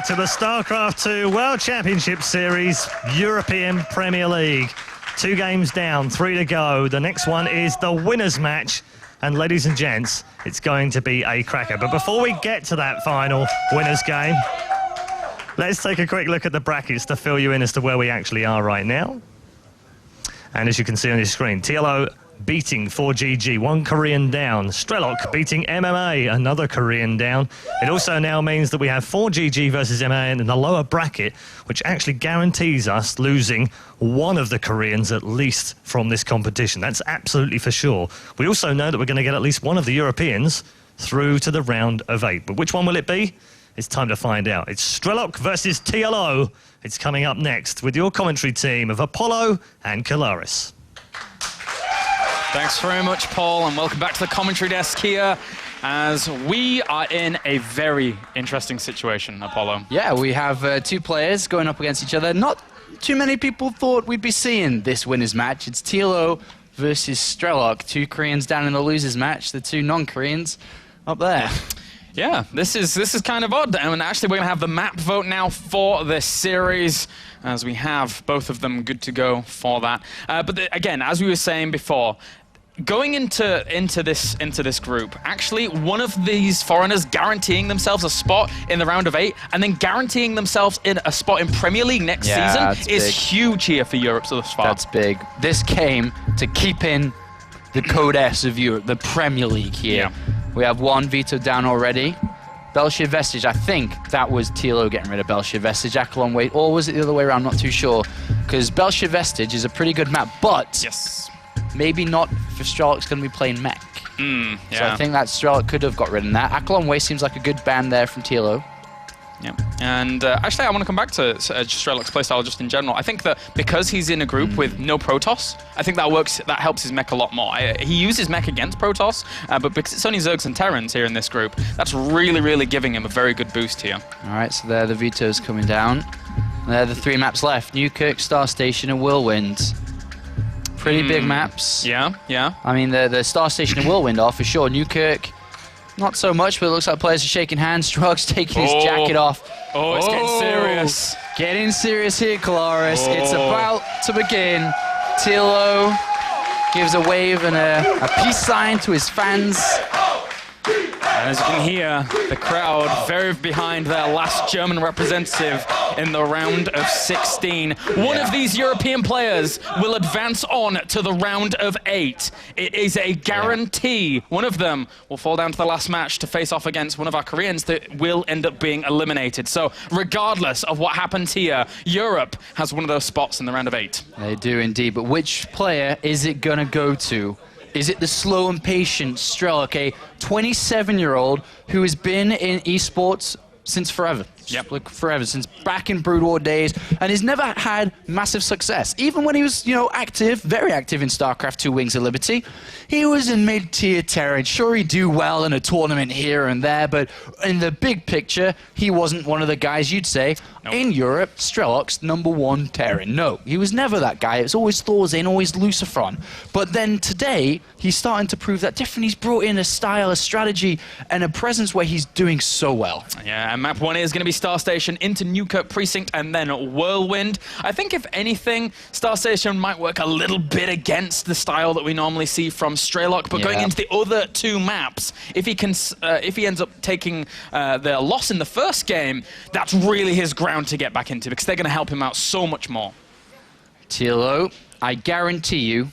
to the StarCraft 2 World Championship Series European Premier League. 2 games down, 3 to go. The next one is the winners match. And ladies and gents, it's going to be a cracker. But before we get to that final winners game, let's take a quick look at the brackets to fill you in as to where we actually are right now. And as you can see on your screen, TLO beating 4GG, 1 Korean down. Strelok beating MMA, another Korean down. It also now means that we have 4GG versus MMA in the lower bracket, which actually guarantees us losing one of the Koreans at least from this competition. That's absolutely for sure. We also know that we're going to get at least one of the Europeans through to the round of 8. But which one will it be? It's time to find out. It's Strelok versus TLO. It's coming up next with your commentary team of Apollo and Kalaris. Thanks very much, Paul, and welcome back to the commentary desk here as we are in a very interesting situation, Apollo. Yeah, we have 2 players going up against each other. Not too many people thought we'd be seeing this winners match. It's TLO versus Strelok, 2 Koreans down in the losers match, the 2 non-Koreans up there. Yeah, this is kind of odd. And actually, we're going to have the map vote now for this series, as we have both of them good to go for that. Again, as we were saying before, going into this group, actually one of these foreigners guaranteeing themselves a spot in the round of 8 and then guaranteeing themselves in a spot in Premier League next season is big. Huge here for Europe so far. That's big. This came to keep in the Code S of Europe, the Premier League here. Yeah. We have 1 veto down already. Belshir Vestige, I think that was TLO getting rid of Belshir Vestige. Akalon Wait, or was it the other way around? I'm not too sure. Because Belshir Vestige is a pretty good map, but yes, maybe not if Strelok's going to be playing mech. Yeah. So I think that Strelok could have got rid of that. Akalon Wait seems like a good ban there from TLO. Yeah, and actually I want to come back to Strelok's playstyle just in general. I think that because he's in a group with no Protoss, I think that helps his mech a lot more. He uses mech against Protoss, but because it's only Zergs and Terrans here in this group, that's really giving him a very good boost here. Alright, so there are the vetoes coming down. There are the 3 maps left, Newkirk, Star Station and Whirlwind. Pretty big maps. Yeah. I mean, the Star Station and Whirlwind are for sure. Newkirk, not so much, but it looks like players are shaking hands. Strelok's taking his jacket off. Oh, it's getting serious. Getting serious here, Kalaris. It's about to begin. TLO gives a wave and a peace sign to his fans. And as you can hear, the crowd very behind their last German representative in the round of 16. One of these European players will advance on to the round of 8. It is a guarantee. One of them will fall down to the last match to face off against one of our Koreans that will end up being eliminated. So regardless of what happens here, Europe has one of those spots in the round of 8. They do indeed, but which player is it going to go to? Is it the slow and patient Strelok, a 27-year-old who has been in esports since forever? Yep. Like forever, since back in Brood War days, and he's never had massive success. Even when he was, active, very active in StarCraft 2 Wings of Liberty, he was in mid-tier Terran. Sure, he'd do well in a tournament here and there, but in the big picture, he wasn't one of the guys you'd say, in Europe, Strelok's #1 Terran. No, he was never that guy. It was always Thorzin, always Lucifron. But then today, he's starting to prove that different. He's brought in a style, a strategy, and a presence where he's doing so well. Yeah, and map 1 is going to be Star Station into Newkirk Precinct and then Whirlwind. I think if anything, Star Station might work a little bit against the style that we normally see from Strelok, but going into the other 2 maps, if he ends up taking the loss in the first game, that's really his ground to get back into because they're going to help him out so much more. TLO, I guarantee you.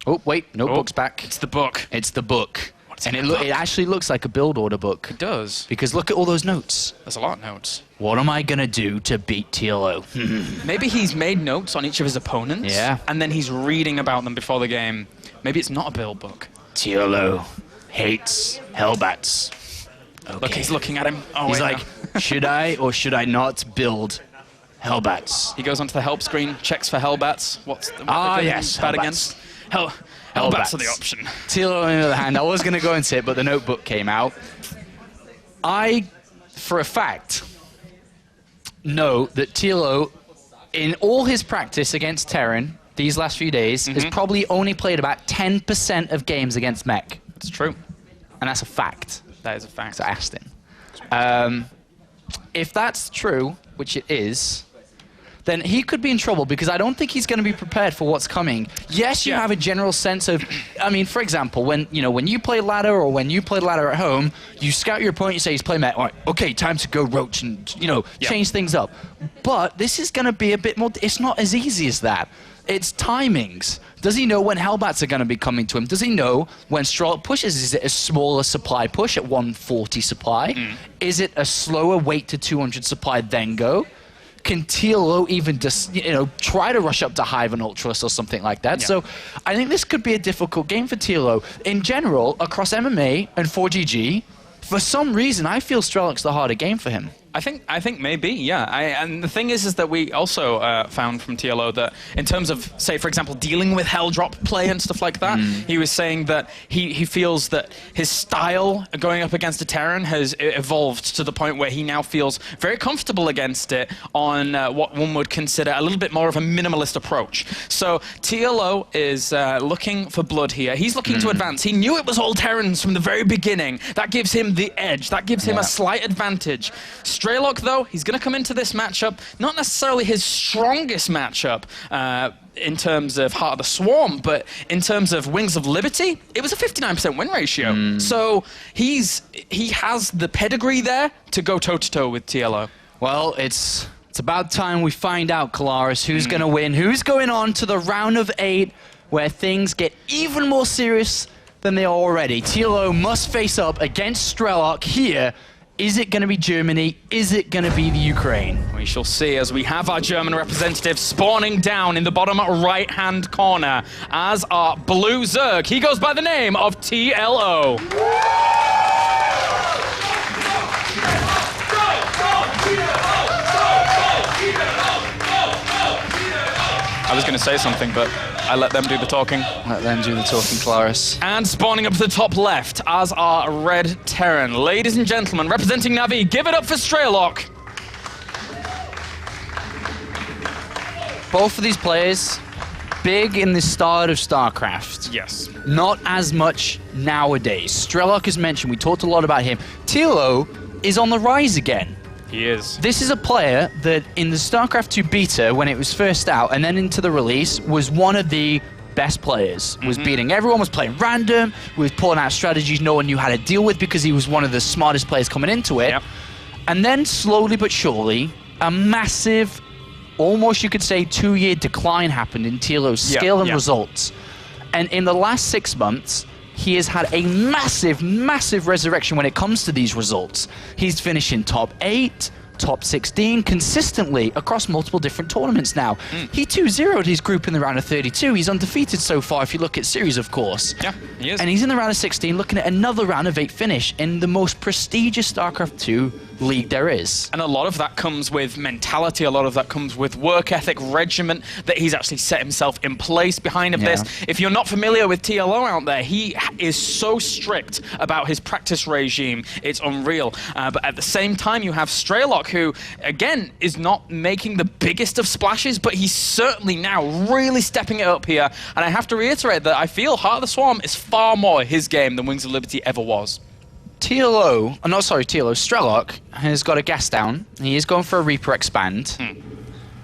Oh wait, notebook's back. It's the book. It's the book. And it actually looks like a build order book. It does. Because look at all those notes. There's a lot of notes. What am I going to do to beat TLO? Maybe he's made notes on each of his opponents. Yeah. And then he's reading about them before the game. Maybe it's not a build book. TLO hates Hellbats. Okay. Look, he's looking at him. Oh, he's like, should I or should I not build Hellbats? He goes onto the help screen, checks for Hellbats. What yes, bad against? Hellbats are the option. TLO, on the other hand, I was going to go into it, but the notebook came out. I, for a fact, know that TLO, in all his practice against Terran these last few days, has probably only played about 10% of games against mech. It's true. And that's a fact. That is a fact. So I asked him. if that's true, which it is, then he could be in trouble because I don't think he's going to be prepared for what's coming. Yes, you have a general sense of, I mean, for example, when you play ladder or when you play ladder at home, you scout your opponent, you say he's playing Met, all right, okay, time to go Roach and, change things up. But this is going to be a bit more, it's not as easy as that. It's timings. Does he know when Hellbats are going to be coming to him? Does he know when Strelok pushes? Is it a smaller supply push at 140 supply? Is it a slower wait to 200 supply then go? Can TLO even just, try to rush up to Hive and Ultras or something like that? So I think this could be a difficult game for TLO. In general, across MMA and 4GG, for some reason, I feel Strelok's the harder game for him. I think maybe, yeah. And the thing is that we also found from TLO that in terms of, say, for example, dealing with Hell Drop play and stuff like that, he was saying that he feels that his style going up against a Terran has evolved to the point where he now feels very comfortable against it on what one would consider a little bit more of a minimalist approach. So TLO is looking for blood here. He's looking to advance. He knew it was all Terrans from the very beginning. That gives him the edge. That gives him a slight advantage. Strelok, though, he's going to come into this matchup, not necessarily his strongest matchup in terms of Heart of the Swarm, but in terms of Wings of Liberty, it was a 59% win ratio. So he has the pedigree there to go toe-to-toe with TLO. Well, it's about time we find out, Kalaris, who's going to win, who's going on to the round of 8, where things get even more serious than they are already. TLO must face up against Strelok here. Is it going to be Germany? Is it going to be the Ukraine? We shall see as we have our German representative spawning down in the bottom right-hand corner, as our Blue Zerg. He goes by the name of TLO. I was going to say something, but I let them do the talking. Let them do the talking, Claris. And spawning up to the top left as our Red Terran. Ladies and gentlemen, representing Navi, give it up for Strelok. Both of these players, big in the start of StarCraft. Yes. Not as much nowadays. Strelok, as mentioned, we talked a lot about him. TLO is on the rise again. He is. This is a player that in the StarCraft 2 beta, when it was first out, and then into the release, was one of the best players. Was beating everyone, was playing random, was pulling out strategies no one knew how to deal with because he was one of the smartest players coming into it. Yep. And then slowly but surely, a massive, almost you could say 2-year decline happened in TLO's skill and results. And in the last 6 months, he has had a massive, massive resurrection when it comes to these results. He's finishing top 8, top 16 consistently across multiple different tournaments now. He 2-0'd his group in the round of 32. He's undefeated so far if you look at series, of course. Yeah, he is. And he's in the round of 16 looking at another round of 8 finish in the most prestigious StarCraft 2 league there is. And a lot of that comes with mentality, a lot of that comes with work ethic, regiment that he's actually set himself in place behind this. If you're not familiar with TLO out there, he is so strict about his practice regime, it's unreal. But at the same time, you have Strelok, who, again, is not making the biggest of splashes, but he's certainly now really stepping it up here. And I have to reiterate that I feel Heart of the Swarm is far more his game than Wings of Liberty ever was. Strelok has got a gas down. He is going for a Reaper Expand.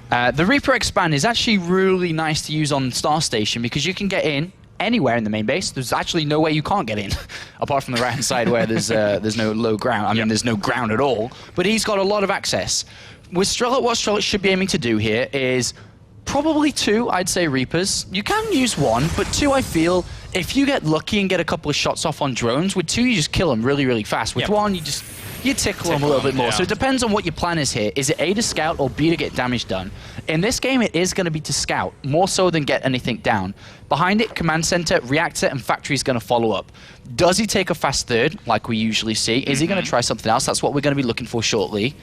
The Reaper Expand is actually really nice to use on Star Station because you can get in anywhere in the main base. There's actually no way you can't get in, apart from the right-hand side where there's no low ground. I mean, there's no ground at all. But he's got a lot of access. With Strelok, what Strelok should be aiming to do here is probably 2, I'd say, Reapers. You can use 1, but 2, I feel, if you get lucky and get a couple of shots off on drones, with 2, you just kill them really, really fast. With 1, you tickle them a little bit more. So it depends on what your plan is here. Is it A, to scout, or B, to get damage done? In this game, it is going to be to scout, more so than get anything down. Behind it, command center, reactor, and factory is going to follow up. Does he take a fast third, like we usually see? Is he going to try something else? That's what we're going to be looking for shortly.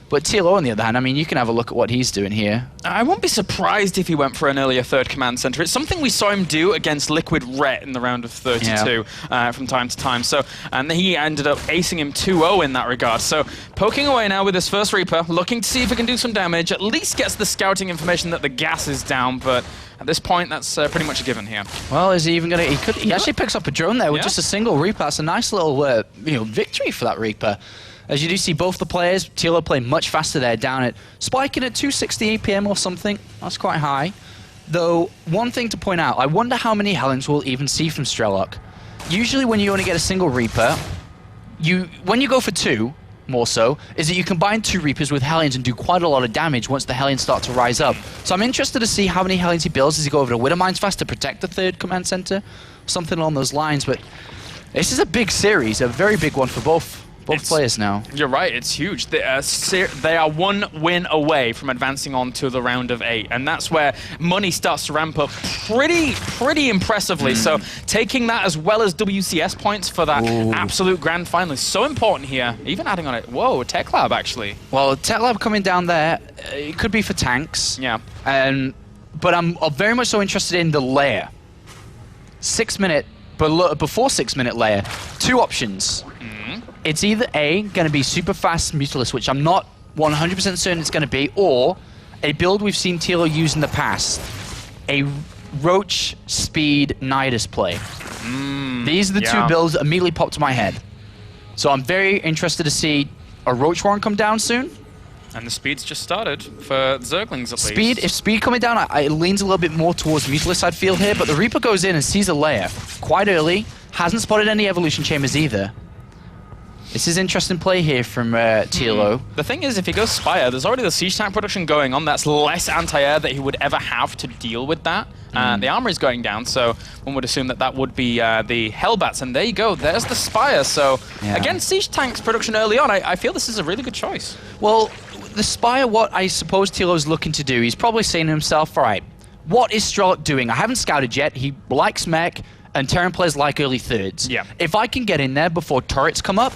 But TLO, on the other hand, I mean, you can have a look at what he's doing here. I won't be surprised if he went for an earlier third command center. It's something we saw him do against Liquid Ret in the round of 32 from time to time. So, and he ended up acing him 2-0 in that regard. So, poking away now with his first Reaper, looking to see if he can do some damage. At least gets the scouting information that the gas is down, but at this point, that's pretty much a given here. Well, is he even going to... He actually picks up a drone there with just a single Reaper. That's a nice little victory for that Reaper. As you do see, both the players, TLO play much faster there, down at spiking at 260 APM or something. That's quite high. Though, one thing to point out, I wonder how many Hellions we'll even see from Strelok. Usually when you only get a single Reaper, when you go for 2, more so, is that you combine 2 Reapers with Hellions and do quite a lot of damage once the Hellions start to rise up. So I'm interested to see how many Hellions he builds. Does he go over to Widowmines fast to protect the 3rd command center? Something along those lines, but this is a big series, a very big one for both players now. You're right, it's huge. They are 1 win away from advancing on to the round of 8, and that's where money starts to ramp up pretty impressively. So taking that as well as WCS points for that absolute grand final is so important here. Even adding on it, whoa, Tech Lab actually. Well, Tech Lab coming down there, it could be for tanks. Yeah. But I'm very much so interested in the layer. 6 minute, before 6 minute layer, 2 options. It's either A, going to be super fast Mutalisk, which I'm not 100% certain it's going to be, or a build we've seen TLO use in the past, a Roach speed Nidus play. These are the 2 builds that immediately popped to my head. So I'm very interested to see a Roach Warren come down soon. And the speed's just started for Zerglings at least. If speed coming down, it leans a little bit more towards Mutalisk, I'd feel here, but the Reaper goes in and sees a layer quite early, hasn't spotted any evolution chambers either. This is interesting play here from TLO. The thing is, if he goes Spire, there's already the siege tank production going on. That's less anti-air that he would ever have to deal with that. The armor is going down, so one would assume that that would be the Hellbats. And there you go, there's the Spire. So again, siege tanks production early on, I feel this is a really good choice. Well, the Spire, what I suppose TLO's looking to do, he's probably saying to himself, all right, what is Strelok doing? I haven't scouted yet. He likes mech, and Terran players like early thirds. Yeah. If I can get in there before turrets come up,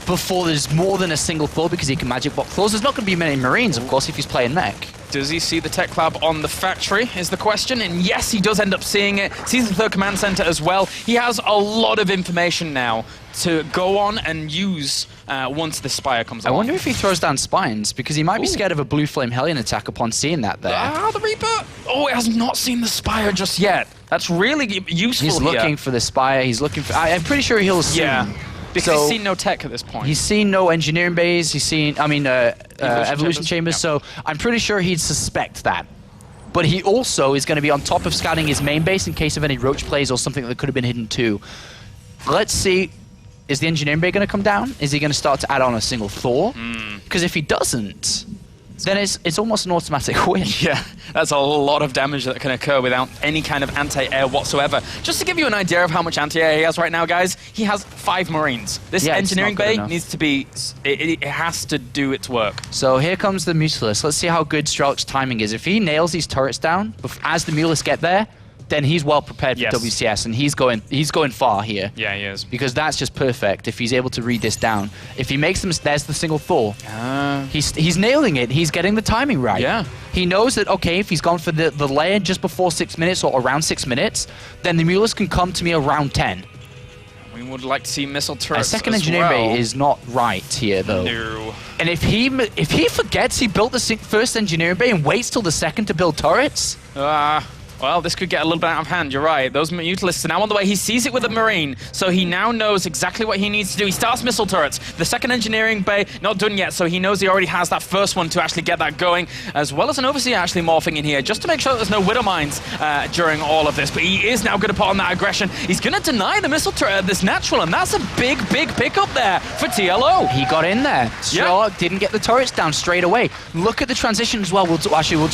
before there's more than a single Thor, because he can magic box Thors, there's not going to be many Marines, of course, if he's playing mech. Does he see the Tech Lab on the factory, is the question. And yes, he does end up seeing it. Sees the 3rd command center as well. He has a lot of information now to go on and use once the Spire comes along. I wonder if he throws down Spines, because he might be scared of a Blue Flame Hellion attack upon seeing that there. Ah, the Reaper! Oh, it has not seen the Spire just yet. That's really useful. He's looking for the Spire. He's looking for... I'm pretty sure he'll assume. Yeah. Because he's seen no tech at this point. He's seen no engineering bays. He's seen, evolution chambers. So I'm pretty sure he'd suspect that. But he also is going to be on top of scouting his main base in case of any Roach plays or something that could have been hidden too. Let's see. Is the engineering bay going to come down? Is he going to start to add on a single Thor? Because if he doesn't, then it's almost an automatic win. Yeah, that's a lot of damage that can occur without any kind of anti-air whatsoever. Just to give you an idea of how much anti-air he has right now, guys, he has 5 Marines. This engineering bay needs to be... It has to do its work. So here comes the Mutalisk. Let's see how good Strelok's timing is. If he nails these turrets down as the Mutalisk get there, then he's well prepared for WCS, and he's going far here. Yeah, he is. Because that's just perfect if he's able to read this down. If he makes them, there's the single Thor. He's nailing it. He's getting the timing right. Yeah. He knows that, okay, if he's gone for the layer just before 6 minutes or around 6 minutes, then the Mutalisk can come to me around 10. We would like to see missile turrets. A second engineering bay is not right here, though. No. And if he forgets he built the first engineering bay and waits till the second to build turrets... Well, this could get a little bit out of hand, you're right. Those Mutalisks are now on the way. He sees it with a Marine, so he now knows exactly what he needs to do. He starts missile turrets. The second engineering bay, not done yet, so he knows he already has that first one to actually get that going, as well as an Overseer actually morphing in here, just to make sure that there's no Widow Mines during all of this. But he is now going to put on that aggression. He's going to deny the missile turret, this natural, and that's a big pickup there for TLO. He got in there. Strelok didn't get the turrets down straight away. Look at the transition as well. We'll talk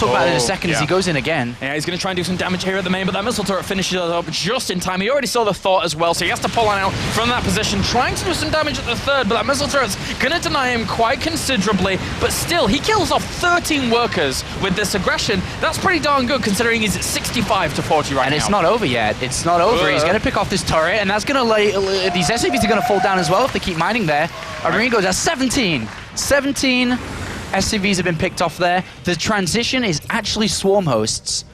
about it in a second as he goes in again. Yeah, he's going to try and do some damage here at the main, but that missile turret finishes it up just in time. He already saw the Thor as well, so he has to pull on out from that position, trying to do some damage at the 3rd, but that missile turret's going to deny him quite considerably. But still, he kills off 13 workers with this aggression. That's pretty darn good, considering he's at 65 to 40 right now. And it's not over yet. It's not over. He's going to pick off this turret, and that's going to lay... These SCVs are going to fall down as well if they keep mining there. Marine goes at 17. 17 SCVs have been picked off there. The transition is actually swarm hosts.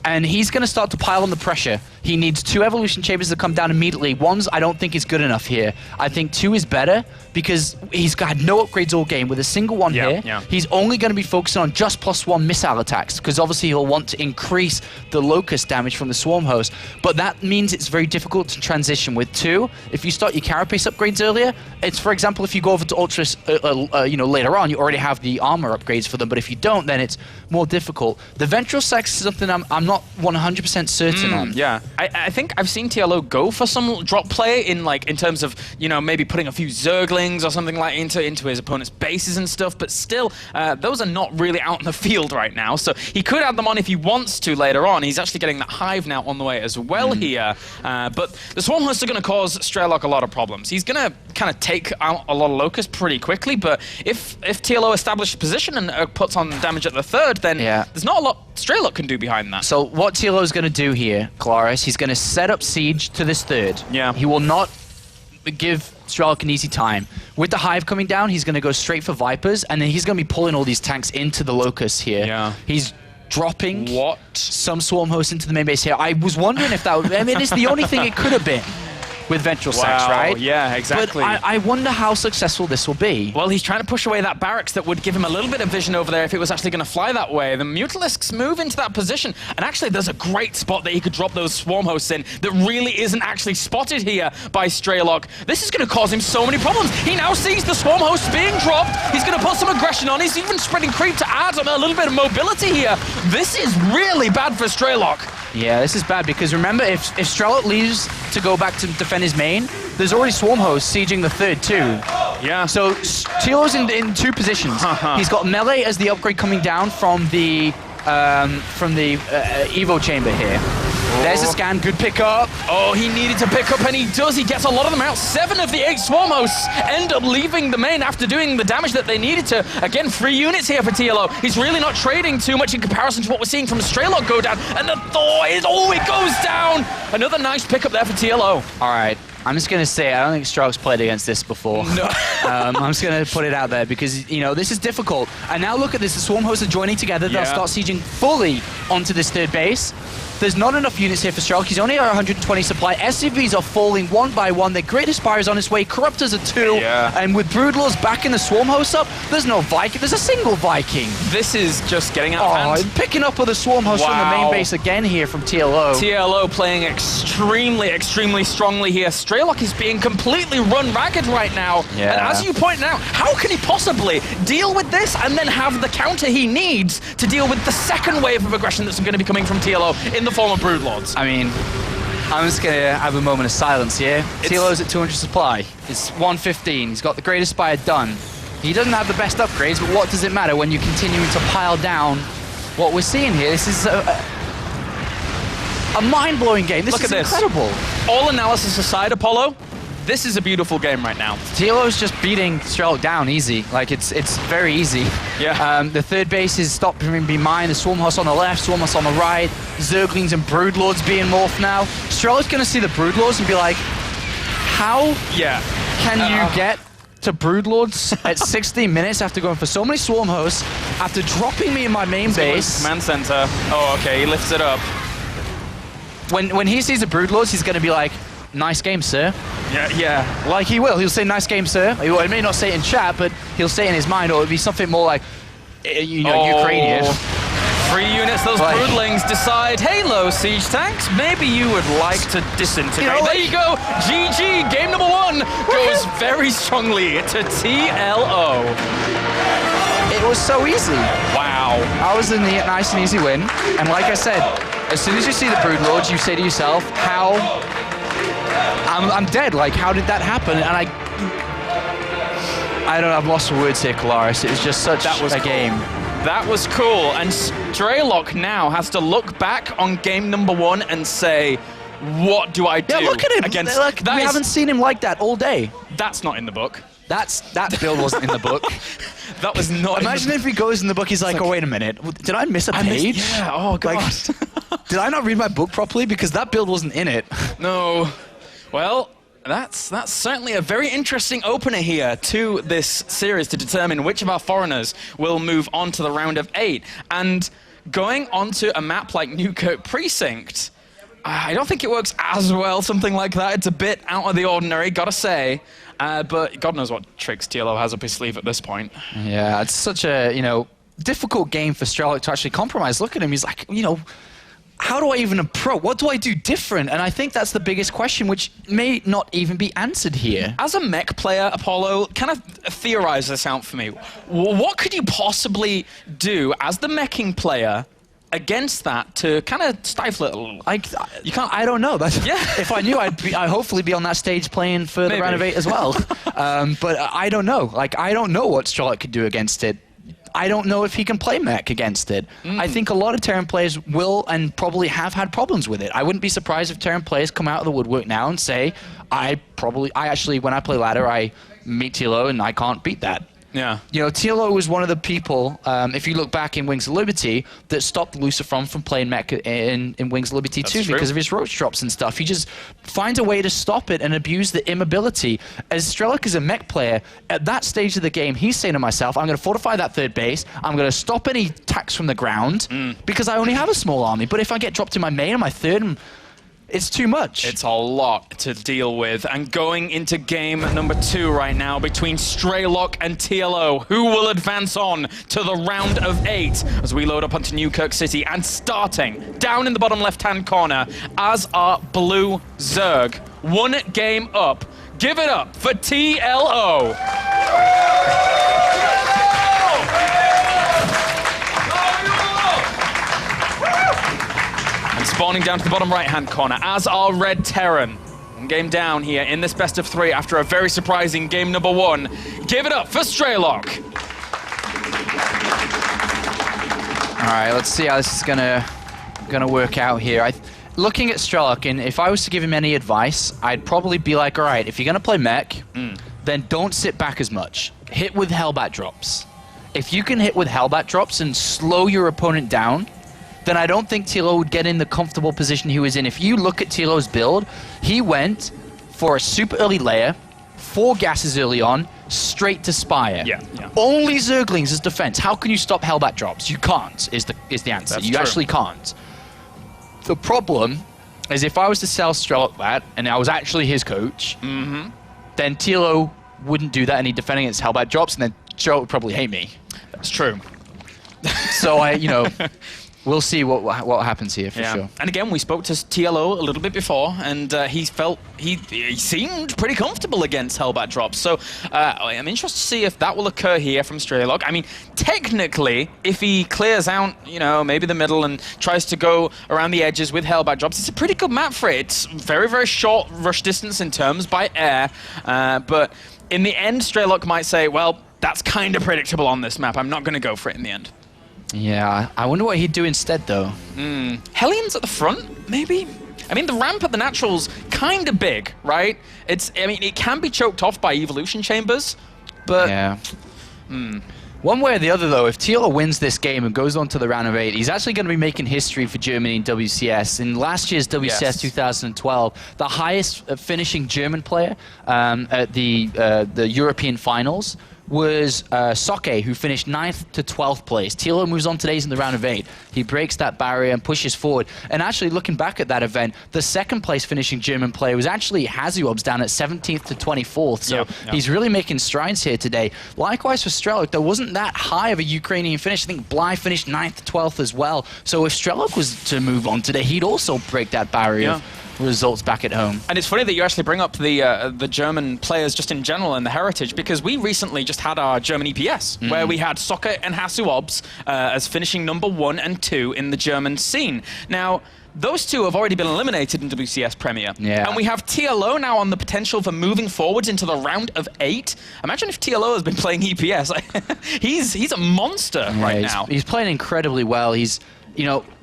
And he's going to start to pile on the pressure. He needs 2 evolution chambers to come down immediately. 1's I don't think is good enough here. I think 2 is better because he's had no upgrades all game. With a single one here, he's only going to be focusing on just +1 missile attacks because obviously he'll want to increase the locust damage from the swarm host. But that means it's very difficult to transition. With 2, if you start your carapace upgrades earlier, it's, for example, if you go over to Ultras later on, you already have the armor upgrades for them. But if you don't, then it's more difficult. The ventral sex is something I'm not 100% certain on. Yeah, I think I've seen TLO go for some drop play in terms of maybe putting a few Zerglings or something like into his opponent's bases and stuff. But still, those are not really out in the field right now. So he could add them on if he wants to later on. He's actually getting that hive now on the way as well here. But the swarm hosts are going to cause Strelok a lot of problems. He's going to kind of take out a lot of locusts pretty quickly. But if TLO establishes position and puts on damage at the 3rd, then there's not a lot Strelok can do behind that. So what TLO is going to do here, Claris, he's going to set up siege to this 3rd. Yeah. He will not give Strelok an easy time. With the hive coming down, he's going to go straight for Vipers, and then he's going to be pulling all these tanks into the locusts here. Yeah. He's dropping some swarm hosts into the main base here. I was wondering if that would... I mean, it's the only thing it could have been with ventral sex, right? Yeah, exactly. But I wonder how successful this will be. Well, he's trying to push away that barracks that would give him a little bit of vision over there if it was actually going to fly that way. The Mutalisks move into that position, and actually there's a great spot that he could drop those swarm hosts in that really isn't actually spotted here by Strelok. This is going to cause him so many problems. He now sees the swarm hosts being dropped. He's going to put some aggression on. He's even spreading creep to add a little bit of mobility here. This is really bad for Strelok. Yeah, this is bad because remember, if Strelok leaves to go back to defend his main, there's already swarm hosts sieging the 3rd too. Yeah. So TLO's in 2 positions. He's got melee as the upgrade coming down from the Evo chamber here. There's a scan, good pickup. Oh, he needed to pick up, and he does. He gets a lot of them out. 7 of the 8 swarm hosts end up leaving the main after doing the damage that they needed to. Again, 3 units here for TLO. He's really not trading too much in comparison to what we're seeing from Strelok go down. And the Thor is, it goes down. Another nice pickup there for TLO. All right. I'm just going to say, I don't think Strelok's played against this before. No. I'm just going to put it out there because, this is difficult. And now look at this. The swarm hosts are joining together. They'll start sieging fully onto this 3rd base. There's not enough units here for Strelok. He's only at 120 supply. SCVs are falling one by one. Their Great Aspire is on its way. Corruptors are 2. Yeah. And with Broodlords backing the swarm hosts up, there's no Viking. There's a single Viking. This is just getting out of hand. Picking up with the swarm hosts from the main base again here from TLO. TLO playing extremely, extremely strongly here. Strelok is being completely run ragged right now. Yeah. And as you point out, how can he possibly deal with this and then have the counter he needs to deal with the 2nd wave of aggression that's going to be coming from TLO in the form of Broodlords? I mean, I'm just going to have a moment of silence here. TLO's at 200 supply. It's 115. He's got the Great Aspire done. He doesn't have the best upgrades, but what does it matter when you're continuing to pile down what we're seeing here? This is a mind-blowing game. This is incredible. All analysis aside, Apollo, this is a beautiful game right now. TLO's just beating Strelok down easy. Like, it's very easy. Yeah. The 3rd base is stopped from being mine. The swarm hosts on the left, swarm hosts on the right. Zerglings and Broodlords being morphed now. Strelok's going to see the Broodlords and be like, how can you get to Broodlords at 16 minutes after going for so many swarm hosts, after dropping me in my main base? Command center. Oh, okay, he lifts it up. When he sees the Broodlords, he's going to be like, nice game, sir. Yeah. Like, he will. He'll say, nice game, sir. He may not say it in chat, but he'll say it in his mind, or it'll be something more like, Ukrainian. 3 units, those broodlings decide, Halo siege tanks, maybe you would like to disintegrate. There you go. GG. Game number 1 goes very strongly to TLO. It was so easy. Wow. That was a nice and easy win. And like I said, as soon as you see the Broodlords, you say to yourself, I'm dead. Like, how did that happen? And I don't know, I've lost for words here, Claris. It was just such a game. That was cool. And Strelok now has to look back on game number 1 and say, what do I do? Yeah, look at him. Against, we haven't seen him like that all day. That's not in the book. That build wasn't in the book. That was not. Imagine if he goes in the book, he's like, oh, wait a minute. Did I miss a page? Yeah, oh, God. Like, did I not read my book properly? Because that build wasn't in it. No. Well, that's certainly a very interesting opener here to this series to determine which of our foreigners will move on to the round of 8. And going onto a map like Newkirk Precinct, I don't think it works as well, something like that. It's a bit out of the ordinary, gotta say. But God knows what tricks TLO has up his sleeve at this point. Yeah, it's such a, difficult game for Strelok to actually compromise. Look at him, he's like, how do I even approach? What do I do different? And I think that's the biggest question, which may not even be answered here. As a mech player, Apollo, kind of theorize this out for me. What could you possibly do as the meching player against that to kind of stifle it a little? You can't. I don't know. If I knew, I'd hopefully be on that stage playing for the round of 8 as well. But I don't know. I don't know what Strelok could do against it. I don't know if he can play mech against it. I think a lot of Terran players will and probably have had problems with it. I wouldn't be surprised if Terran players come out of the woodwork now and say, I actually, when I play ladder, I meet TLO and I can't beat that. Yeah. TLO was one of the people, if you look back in Wings of Liberty, that stopped Lucifer from playing mech in Wings of Liberty too, because of his roach drops and stuff. He just finds a way to stop it and abuse the immobility. As Strelok is a mech player, at that stage of the game, he's saying to myself, I'm going to fortify that third base, I'm going to stop any attacks from the ground, because I only have a small army. But if I get dropped in my main and my third, it's too much. It's a lot to deal with. And going into game number 2 right now between Strelok and TLO, who will advance on to the round of 8 as we load up onto Newkirk City, and starting down in the bottom left-hand corner as our blue Zerg. 1 game up. Give it up for TLO. Spawning down to the bottom right-hand corner as our Red Terran. 1 game down here in this best of 3 after a very surprising game number 1. Give it up for Strelok. All right, let's see how this is gonna work out here. Looking at Strelok, and if I was to give him any advice, I'd probably be like, all right, if you're gonna play mech, then don't sit back as much. Hit with Hellbat drops. If you can hit with Hellbat drops and slow your opponent down, then I don't think TLO would get in the comfortable position he was in. If you look at TLO's build, he went for a super early layer, 4 gases early on, straight to Spire. Yeah. Only Zerglings as defense. How can you stop Hellbat drops? You can't, is the answer. That's you true. actually can't. The problem is if I was to sell Strelok that, and I was actually his coach, then TLO wouldn't do that, and he'd defend against Hellbat drops, and then Strelok would probably hate me. That's true. So we'll see what happens here for sure. And again, we spoke to TLO a little bit before, and he seemed pretty comfortable against Hellbat drops. So I'm interested to see if that will occur here from Strelok. I mean, technically, if he clears out, maybe the middle and tries to go around the edges with Hellbat drops, it's a pretty good map for it. It's very, very short rush distance in terms by air, but in the end, Strelok might say, well, that's kind of predictable on this map. I'm not going to go for it in the end. Yeah, I wonder what he'd do instead, though. Hellions at the front, maybe? I mean, the ramp at the Natural's kind of big, right? It can be choked off by evolution chambers, but... Yeah. One way or the other, though, if TLO wins this game and goes on to the round of 8, he's actually going to be making history for Germany in WCS. In last year's WCS 2012, the highest finishing German player at the European finals was Soke, who finished 9th to 12th place. TLO moves on today in the round of 8. He breaks that barrier and pushes forward. And actually, looking back at that event, the 2nd place finishing German player was actually Hazuobs down at 17th to 24th. So he's really making strides here today. Likewise for Strelok, there wasn't that high of a Ukrainian finish. I think Bly finished 9th to 12th as well. So if Strelok was to move on today, he'd also break that barrier of results back at home. And it's funny that you actually bring up the German players just in general and the heritage, because we recently just had our German EPS, where we had Soka and Hazuobs as finishing number 1 and 2 in the German scene. Now, those two have already been eliminated in WCS Premier. Yeah. And we have TLO now on the potential for moving forwards into the round of 8. Imagine if TLO has been playing EPS. He's a monster right now. He's playing incredibly well. He's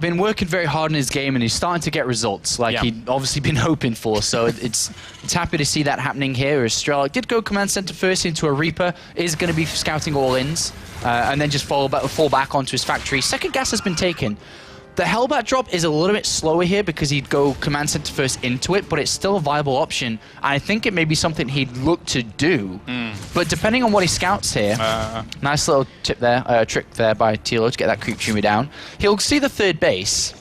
been working very hard in his game, and he's starting to get results like he'd obviously been hoping for. So it's happy to see that happening here. As Strelok did go command center first into a Reaper, is going to be scouting all-ins, and then just fall back onto his factory. 2nd gas has been taken. The Hellbat drop is a little bit slower here because he'd go command center first into it, but it's still a viable option. And I think it may be something he'd look to do. But depending on what he scouts here, nice little trick there by TLO to get that creep tumor down. He'll see the 3rd base.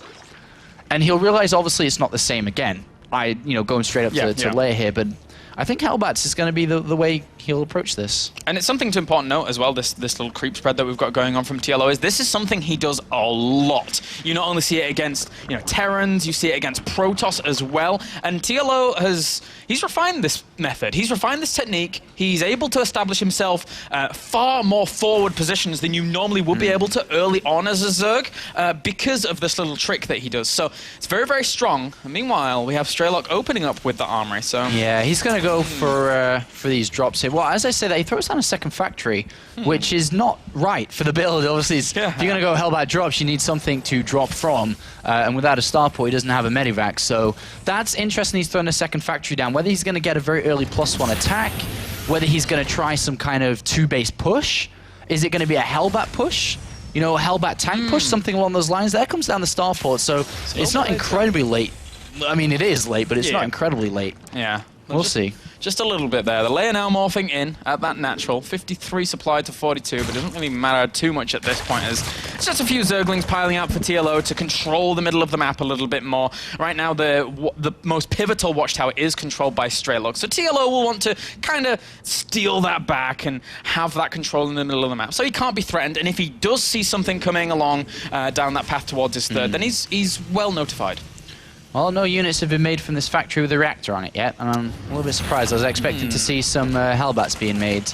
And he'll realize, obviously, it's not the same again. Going straight up to layer here, but I think Hellbats is going to be the way he'll approach this. And it's something to important note as well, this little creep spread that we've got going on from TLO, is this is something he does a lot. You not only see it against, Terrans, you see it against Protoss as well. And TLO he's refined this method. He's refined this technique. He's able to establish himself far more forward positions than you normally would be able to early on as a Zerg because of this little trick that he does. So it's very, very strong. And meanwhile, we have Strelok opening up with the armory. So yeah, he's going to go for these drops here. Well, as I say that, he throws down a second factory, which is not right for the build. Obviously, if you're going to go Hellbat drops, you need something to drop from. And without a starport, he doesn't have a medivac. So that's interesting. He's throwing a second factory down. Whether he's going to get a very early +1 attack, whether he's going to try some kind of 2-base push, is it going to be a Hellbat push? A Hellbat tank push, something along those lines. There comes down the starport, so it's not incredibly late. I mean, it is late, but it's not incredibly late. Yeah. We'll see. Just a little bit there. The layer now morphing in at that natural. 53 supplied to 42, but it doesn't really matter too much at this point, as it's just a few Zerglings piling up for TLO to control the middle of the map a little bit more. Right now, the most pivotal watchtower is controlled by Strelok, so TLO will want to kind of steal that back and have that control in the middle of the map. So he can't be threatened, and if he does see something coming along down that path towards his third, then he's well notified. Well, no units have been made from this factory with a reactor on it yet, and I'm a little bit surprised. I was expecting to see some Hellbats being made.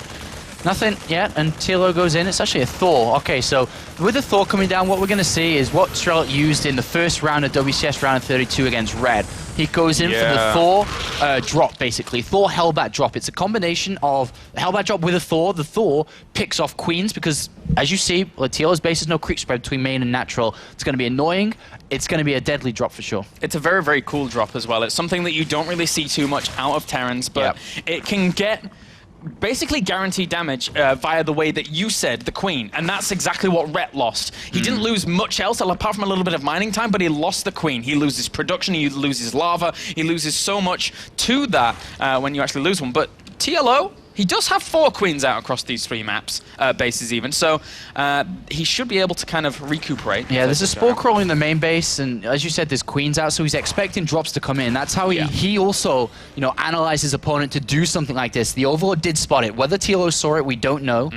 Nothing yet, and TLO goes in. It's actually a Thor. Okay, so with the Thor coming down, what we're going to see is what Strelok used in the first round of WCS round of 32 against Red. He goes in for the Thor drop, basically. Thor Hellbat drop. It's a combination of the Hellbat drop with a Thor. The Thor picks off Queens because, as you see, TLO's base is no creep spread between main and natural. It's going to be annoying. It's going to be a deadly drop for sure. It's a very, very cool drop as well. It's something that you don't really see too much out of Terrans, but it can get basically guaranteed damage via the way that you said, the Queen, and that's exactly what Rhett lost. He didn't lose much else apart from a little bit of mining time, but he lost the Queen. He loses production, he loses lava, he loses so much to that when you actually lose one. But TLO, he does have 4 Queens out across these 3 maps, bases even, so he should be able to kind of recuperate. Yeah, there's a Spore Crawler in the main base, and as you said, there's Queens out, so he's expecting drops to come in. That's how he also, analyzed his opponent to do something like this. The Overlord did spot it. Whether TLO saw it, we don't know,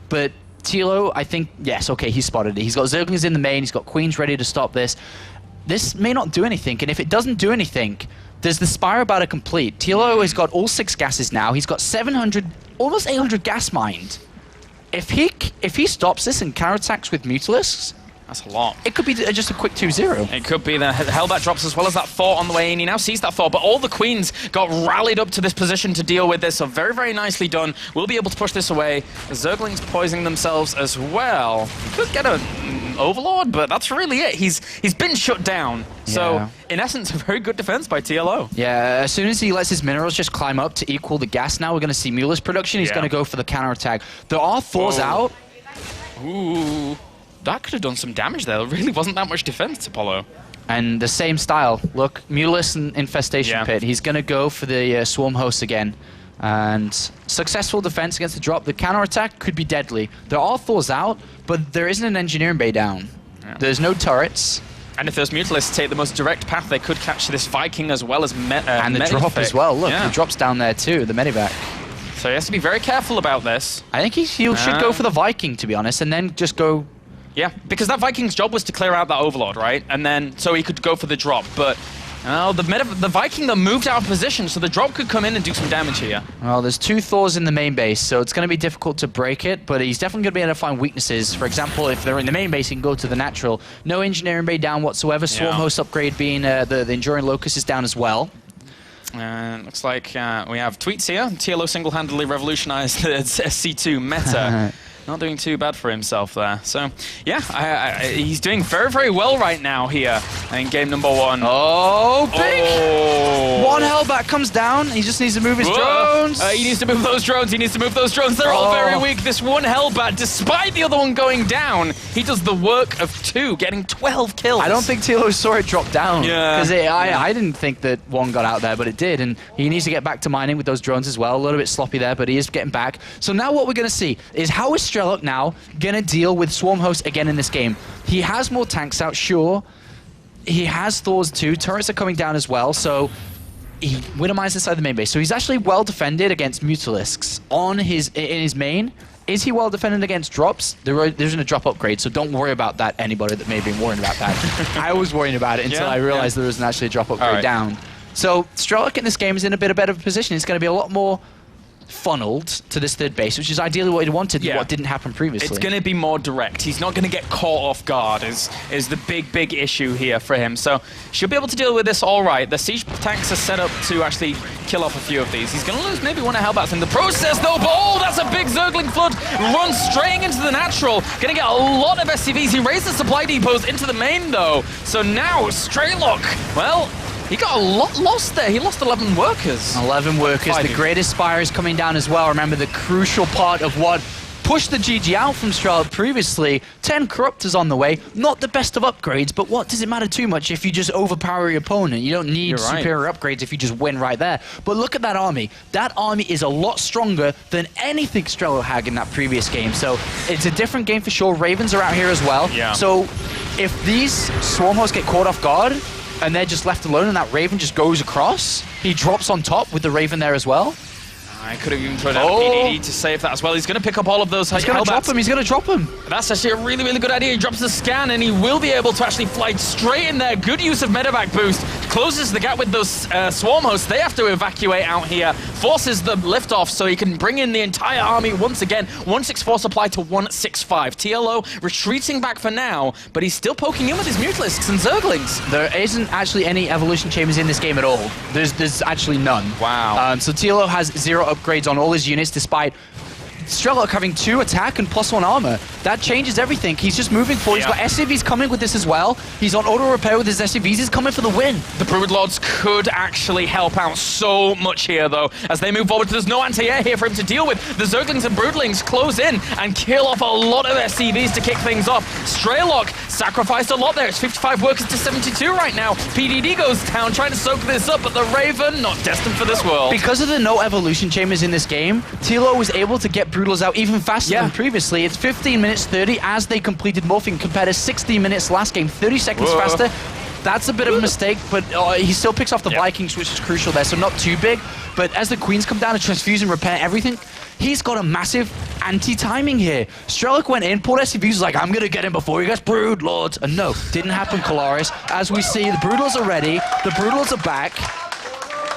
but TLO, I think, yes, okay, he spotted it. He's got Zerglings in the main, he's got Queens ready to stop this. This may not do anything, and if it doesn't do anything, there's the Spire about to complete. TLO has got all 6 gases now. He's got 700, almost 800 gas mined. If he stops this and counterattacks with Mutalisks, that's a lot. It could be just a quick 2-0. It could be the Hellbat drops as well as that Thor on the way in. He now sees that Thor, but all the Queens got rallied up to this position to deal with this, so very, very nicely done. We'll be able to push this away. The Zerglings poisoning themselves as well. He could get an Overlord, but that's really it. He's been shut down. So, in essence, a very good defense by TLO. Yeah, as soon as he lets his minerals just climb up to equal the gas now, we're going to see Mueller's production. He's going to go for the counterattack. There are Thors out. Ooh. That could have done some damage there. There really wasn't that much defense, Apollo. And the same style. Look, Mulus and Infestation Pit. He's going to go for the Swarm Host again. And successful defense against the drop. The counterattack could be deadly. There are Thors out, but there isn't an Engineering Bay down. Yeah. There's no turrets. And if those Mutalisks take the most direct path, they could catch this Viking as well as and the drop as well. Look, the drop's down there too, the Medivac. So he has to be very careful about this. I think he should go for the Viking, to be honest, and then just go... Yeah, because that Viking's job was to clear out that Overlord, right? And then, so he could go for the drop, but the Viking that moved out of position, so the drop could come in and do some damage here. Well, there's 2 Thors in the main base, so it's going to be difficult to break it, but he's definitely going to be able to find weaknesses. For example, if they're in the main base, he can go to the natural. No Engineering Bay down whatsoever. Swarm Host upgrade being the Enduring Locust is down as well. Looks like we have tweets here. TLO single-handedly revolutionized the SC2 meta. Not doing too bad for himself there. So, yeah, he's doing very, very well right now here in game number 1. Oh, big! Oh. 1 Hellbat comes down. He just needs to move his drones. He needs to move those drones. He needs to move those drones. They're all very weak. This 1 Hellbat, despite the other one going down, he does the work of 2, getting 12 kills. I don't think TLO saw it drop down. Yeah. Because I didn't think that 1 got out there, but it did. And he needs to get back to mining with those drones as well. A little bit sloppy there, but he is getting back. So now what we're going to see is how is Strelok now going to deal with Swarm Host again in this game. He has more tanks out, sure. he has Thors too. Turrets are coming down as well, so he minimizes inside the main base. So he's actually well defended against Mutalisks in his main. Is he well defended against drops? There isn't a drop upgrade, so don't worry about that, anybody that may have been worrying about that. I was worrying about it until I realized there wasn't actually a drop upgrade down. So Strelok in this game is in a bit better position. He's going to be a lot more funneled to this third base, which is ideally what he wanted, what didn't happen previously. It's going to be more direct. He's not going to get caught off guard is the big issue here for him. So she'll be able to deal with this all right. The siege tanks are set up to actually kill off a few of these. He's going to lose maybe one of Hellbats in the process though, but oh, that's a big Zergling flood. Runs straight into the natural. Going to get a lot of SCVs. He raised the supply depots into the main though. So now Strelok, well, he got a lot lost there. He lost 11 workers. 11 workers. The Greatest Spire is coming down as well. Remember the crucial part of what pushed the GG out from Strelok previously. 10 Corruptors on the way. Not the best of upgrades, but what does it matter too much if you just overpower your opponent? You don't need superior upgrades if you just win right there. But look at that army. That army is a lot stronger than anything Strelok had in that previous game. So it's a different game for sure. Ravens are out here as well. Yeah. So if these Swarm hosts get caught off guard, and they're just left alone, and that Raven just goes across. He drops on top with the Raven there as well. I could have even thrown out PDD to save that as well. He's going to pick up all of those. He's going to drop him. He's going to drop him. That's actually a really good idea. He drops the scan, and he will be able to actually fly straight in there. Good use of medevac boost. Closes the gap with those swarm hosts. They have to evacuate out here. Forces the liftoff so he can bring in the entire army once again. 164 supply to 165. TLO retreating back for now, but he's still poking in with his Mutalisks and Zerglings. There isn't actually any evolution chambers in this game at all. There's actually none. Wow. So TLO has 0 upgrades on all his units, despite Strelok having 2 attack and +1 armor. That changes everything. He's just moving forward. He's got SCVs coming with this as well. He's on auto repair with his SCVs. He's coming for the win. The Broodlords could actually help out so much here, though, as they move forward. There's no anti-air here for him to deal with. The Zerglings and Broodlings close in and kill off a lot of SCVs to kick things off. Strelok sacrificed a lot there. It's 55 workers to 72 right now. PDD goes down, trying to soak this up, but the Raven, not destined for this world. Because of the no evolution chambers in this game, TLO was able to get Broodlords out even faster than previously. It's 15 minutes 30 as they completed morphing compared to 60 minutes last game, 30 seconds faster. That's a bit of a mistake, but he still picks off the Vikings, which is crucial there, so not too big. But as the Queens come down to transfuse and repair everything, he's got a massive anti-timing here. Strelok went in, pulled SCVs, was like, I'm going to get him before he gets Broodlords. And no, didn't happen, Colaris. As we see, the Broodlords are ready, the Broodlords are back.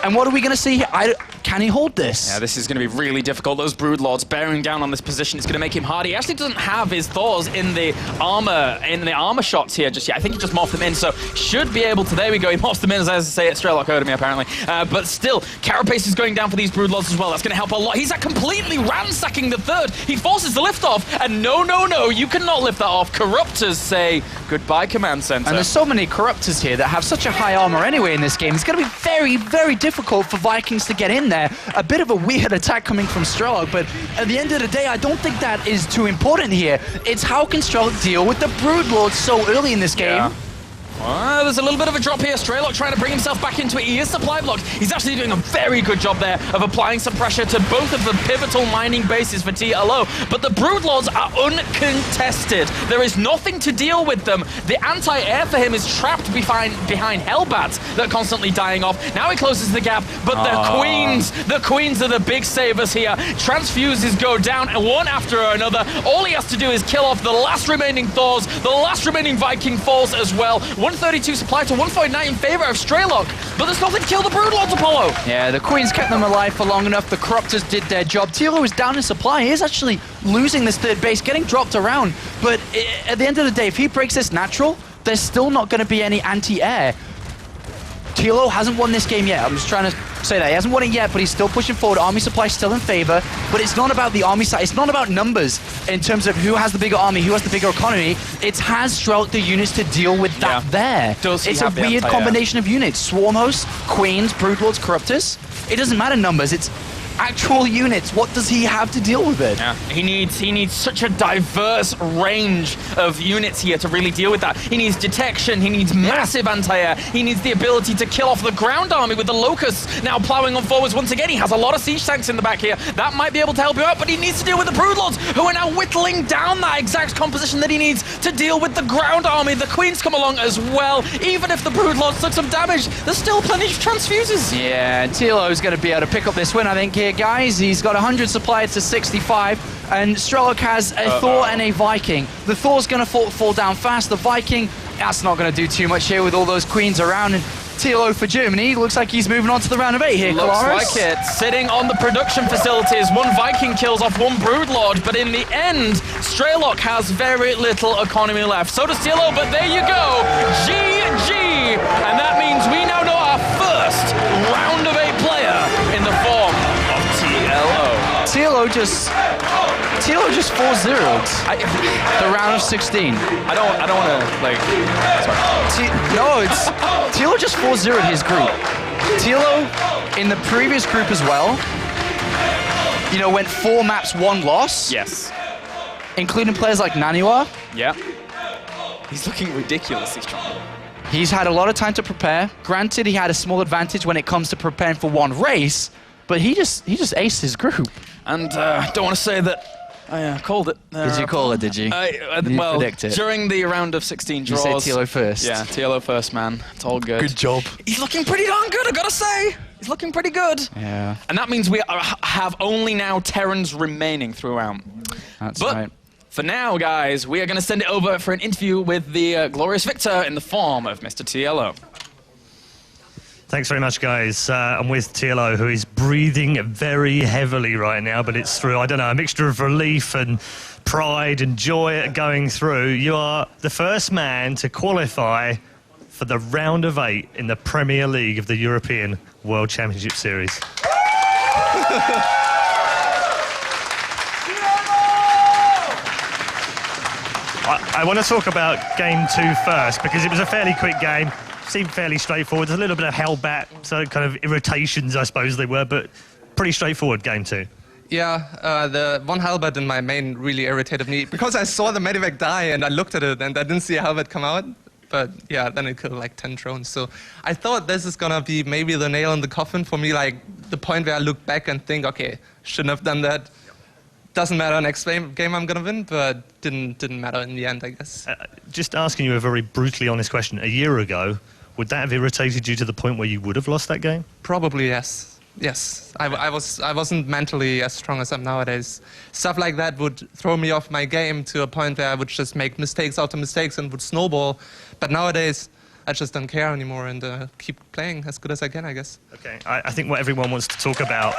And what are we going to see here? Can he hold this? Yeah, this is going to be really difficult. Those Broodlords bearing down on this position is going to make him hard. He actually doesn't have his Thors in the armor shots here just yet. I think he just morphed them in, so should be able to. There we go. He morphs them in, as I say it. Strelok heard of me, apparently. But still, Carapace is going down for these Broodlords as well. That's going to help a lot. He's completely ransacking the third. He forces the lift off, and no, you cannot lift that off. Corruptors say goodbye, Command Center. And there's so many Corruptors here that have such a high armor anyway in this game. It's going to be very, very difficult for Vikings to get in there. A bit of a weird attack coming from Strelok, but at the end of the day, I don't think that is too important here. It's how can Strelok deal with the Broodlords so early in this game? Yeah. Well, there's a little bit of a drop here. Strelok trying to bring himself back into it. He is supply blocked. He's actually doing a very good job there of applying some pressure to both of the pivotal mining bases for TLO. But the Broodlords are uncontested. There is nothing to deal with them. The anti-air for him is trapped behind Hellbats that are constantly dying off. Now he closes the gap, but the Queens are the big savers here. Transfuses go down one after another. All he has to do is kill off the last remaining Thors. The last remaining Viking falls as well. 132 supply to 149 in favor of Strelok, but there's nothing to kill the Broodlords, Apollo. Yeah, the Queens kept them alive for long enough. The Corruptors did their job. TLO is down in supply. He is actually losing this third base, getting dropped around. But at the end of the day, if he breaks this natural, there's still not going to be any anti-air. TLO hasn't won this game yet. I'm just trying to say that. He hasn't won it yet, but he's still pushing forward. Army supply still in favor, but it's not about the army side. It's not about numbers in terms of who has the bigger army, who has the bigger economy. It's has Strelok the units to deal with that there. It's a weird combination of units. Swarm hosts, Queens, Broodlords, Corruptors. It doesn't matter numbers. It's actual units. What does he have to deal with it? Yeah, he needs such a diverse range of units here to really deal with that. He needs detection, he needs massive anti-air, he needs the ability to kill off the ground army with the Locusts now plowing on forwards once again. He has a lot of siege tanks in the back here. That might be able to help you out, but he needs to deal with the Broodlords, who are now whittling down that exact composition that he needs to deal with the ground army. The Queens come along as well. Even if the Broodlords took some damage, there's still plenty of transfuses. Yeah, TLO is going to be able to pick up this win, I think, here, guys. He's got 100 supplied to 65, and Strelok has a Thor and a Viking. The Thor's going to fall down fast. The Viking, that's not going to do too much here with all those Queens around. And TLO for Germany looks like he's moving on to the round of 8 here, Looks Kalaris. like it. Sitting on the production facilities, one Viking kills off one Broodlord, but in the end, Strelok has very little economy left. So does TLO, but there you go. GG! And that means we now know our first round of 8 player in the form of TLO. TLO just 4-0'd the round of 16. I don't want to, like... Sorry. TLO just 4-0'd his group. TLO, in the previous group as well, you know, went 4 maps, 1 loss. Yes. Including players like Naniwa. Yeah. He's looking ridiculously strong. He's had a lot of time to prepare. Granted, he had a small advantage when it comes to preparing for one race, but he just aced his group. And I don't want to say that I called it. Did you call it, did you? Did you Well, predict it? during the round of 16 draws... You say TLO first. Yeah, TLO first, man. It's all good. Good job. He's looking pretty darn good, I gotta say. He's looking pretty good. Yeah. And that means we have only now Terrans remaining throughout. That's but right. for now, guys, we are going to send it over for an interview with the glorious victor in the form of Mr. TLO. Thanks very much, guys. I'm with TLO, who is breathing very heavily right now, but it's through, I don't know, a mixture of relief and pride and joy going through. You are the first man to qualify for the round of 8 in the Premier League of the European World Championship Series. I want to talk about game 2 first, because it was a fairly quick game. Seemed fairly straightforward. There's a little bit of held back, so kind of irritations, I suppose they were, but pretty straightforward game 2. Yeah, the one Halberd in my main really irritated me, because I saw the Medivac die and I looked at it and I didn't see a Halberd come out. But yeah, then it killed like 10 drones. So I thought this is gonna be maybe the nail in the coffin for me, like the point where I look back and think, okay, shouldn't have done that. Doesn't matter, next game I'm gonna win, but didn't matter in the end, I guess. Just asking you a very brutally honest question. A year ago, would that have irritated you to the point where you would have lost that game? Probably yes. Yes, I wasn't mentally as strong as I'm nowadays. Stuff like that would throw me off my game to a point where I would just make mistakes after mistakes and would snowball. But nowadays, I just don't care anymore and keep playing as good as I can, I guess. Okay, I think what everyone wants to talk about,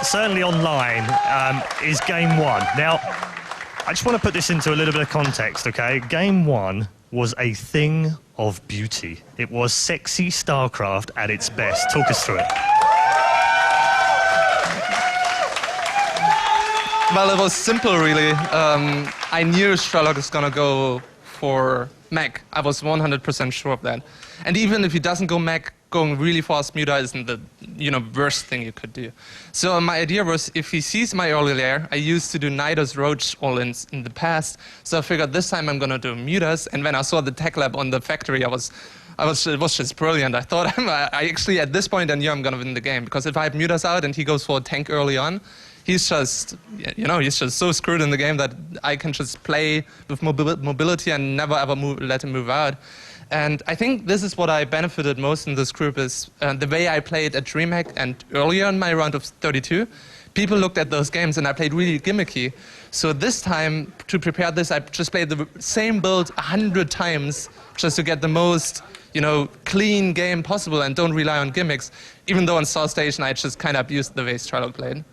certainly online, is game 1. Now, I just want to put this into a little bit of context, okay? Game 1 was a thing of beauty. It was sexy StarCraft at its best. Talk us through it. Well, it was simple, really. I knew Strelok was going to go for mech. I was 100% sure of that. And even if he doesn't go mech, going really fast muta isn't the worst thing you could do. So my idea was, if he sees my early lair, I used to do Nidus Roach all-ins in the past, so I figured this time I'm going to do mutas. And when I saw the tech lab on the factory, it was just brilliant. I thought, I actually, at this point, I knew I'm going to win the game, because if I have mutas out and he goes for a tank early on, he's just, he's just so screwed in the game that I can just play with mobility and never ever let him move out. And I think this is what I benefited most in this group is the way I played at DreamHack and earlier in my round of 32. People looked at those games and I played really gimmicky. So this time, to prepare this, I just played the same build 100 times just to get the most, clean game possible and don't rely on gimmicks. Even though on Star Station, I just kind of abused the way Strelok played.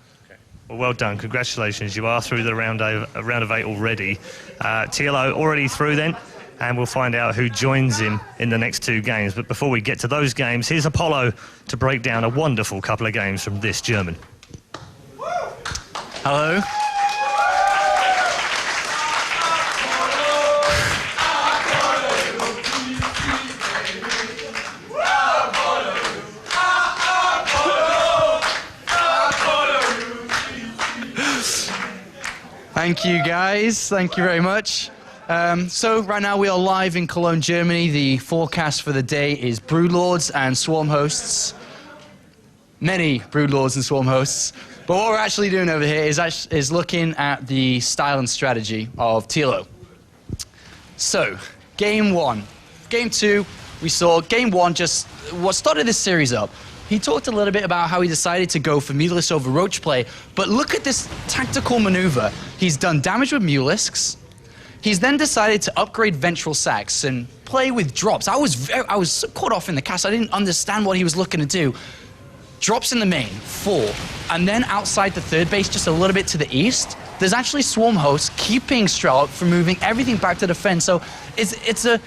Well done. Congratulations. You are through the round of 8 already. TLO already through then, and we'll find out who joins him in the next 2 games. But before we get to those games, here's Apollo to break down a wonderful couple of games from this German. Hello. Thank you, guys. Thank you very much. So right now we are live in Cologne, Germany. The forecast for the day is Broodlords and Swarm hosts. Many Broodlords and Swarm hosts. But what we're actually doing over here is looking at the style and strategy of TLO. So, game one. Game two, we saw game one just what started this series up. He talked a little bit about how he decided to go for Mulisk over Roach play, but look at this tactical maneuver. He's done damage with Mulisks. He's then decided to upgrade Ventral Sacs and play with drops. I was so caught off in the cast, I didn't understand what he was looking to do. Drops in the main, 4, and then outside the third base, just a little bit to the east, there's actually Swarm hosts keeping Strelok from moving everything back to defense. So it's a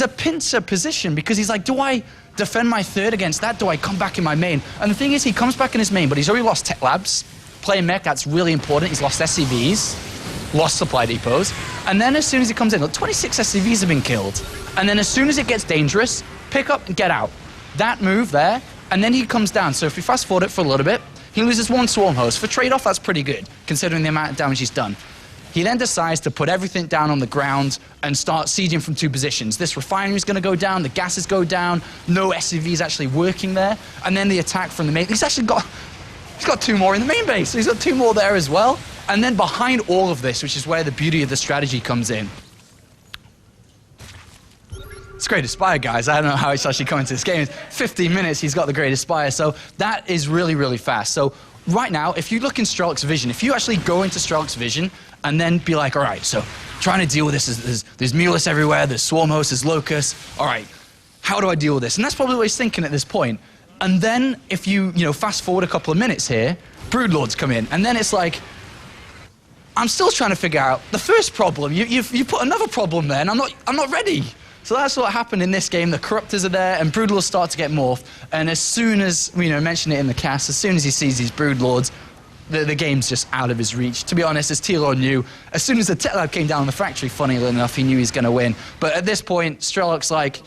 pincer position because he's like, do I defend my third against that? Do I come back in my main? And the thing is, he comes back in his main, but he's already lost Tech Labs, playing mech, that's really important. He's lost SCVs, lost supply depots, and then as soon as he comes in, look, 26 SCVs have been killed. And then as soon as it gets dangerous, pick up and get out. That move there, and then he comes down. So if we fast forward it for a little bit, he loses 1 Swarm host. For trade-off, that's pretty good, considering the amount of damage he's done. He then decides to put everything down on the ground and start sieging from 2 positions. This refinery is going to go down, the gases go down, no SCV is actually working there, and then the attack from the main. He's got 2 more in the main base, so he's got 2 more there as well. And then behind all of this, which is where the beauty of the strategy comes in. It's Greatest Spire, guys. I don't know how it's actually coming to this game. 15 minutes, he's got the Greatest Spire, so that is really, really fast. So right now, if you look in Strelok's vision, if you actually go into Strelok's vision and then be like, all right, so trying to deal with this, there's Mulis everywhere, there's Swarm hosts, there's Locust, all right, how do I deal with this? And that's probably what he's thinking at this point. And then if you fast forward a couple of minutes here, Broodlords come in, and then it's like, I'm still trying to figure out the first problem. You put another problem there, and I'm not ready. So that's what happened in this game. The Corruptors are there, and Broodlords start to get morphed. And as soon as, mention it in the cast, as soon as he sees these Broodlords, the game's just out of his reach. To be honest, as TLO knew, as soon as the Tech Lab came down on the factory, funnily enough, he knew he was going to win. But at this point, Strelok's like,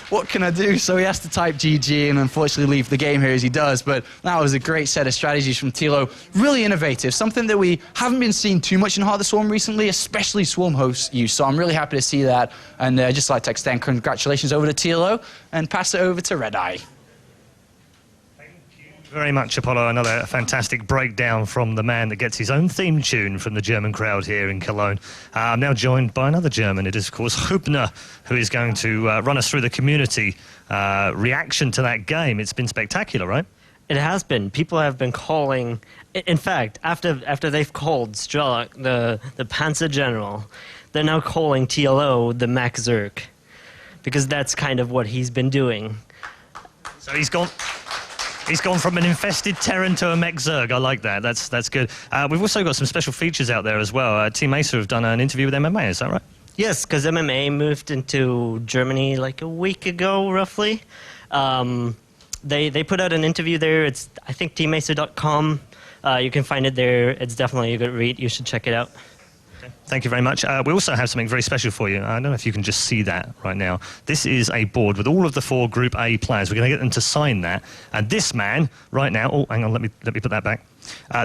what can I do? So he has to type GG and unfortunately leave the game here as he does. But that was a great set of strategies from TLO. Really innovative. Something that we haven't been seeing too much in Heart of the Swarm recently, especially Swarm host use. So I'm really happy to see that. And I'd just like to extend congratulations over to TLO and pass it over to Red Eye. Very much, Apollo. Another fantastic breakdown from the man that gets his own theme tune from the German crowd here in Cologne. I'm now joined by another German. It is, of course, Hübner, who is going to run us through the community reaction to that game. It's been spectacular, right? It has been. People have been calling. In fact, after they've called Strelok the Panzer General, they're now calling TLO the Mac Zerg, because that's kind of what he's been doing. So he's gone from an infested Terran to a mech Zerg. I like that. That's good. We've also got some special features out there as well. Team Acer have done an interview with MMA. Is that right? Yes, because MMA moved into Germany like a week ago, roughly. They put out an interview there. It's, I think, teamacer.com. You can find it there. It's definitely a good read. You should check it out. Thank you very much. We also have something very special for you. I don't know if you can just see that right now. This is a board with all of the 4 Group A players. We're going to get them to sign that. And this man right now... Oh, hang on, let me put that back.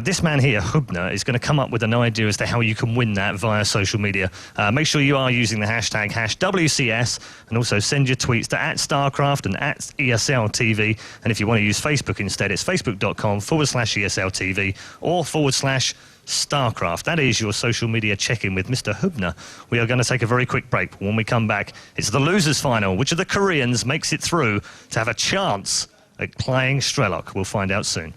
This man here, Hübner, is going to come up with an idea as to how you can win that via social media. Make sure you are using the hashtag #WCS, and also send your tweets to @StarCraft and @ESLTV. And if you want to use Facebook instead, it's facebook.com/ESLTV or /StarCraft. That is your social media check-in with Mr. Hübner. We are going to take a very quick break. When we come back, it's the losers final. Which of the Koreans makes it through to have a chance at playing Strelok? We'll find out soon.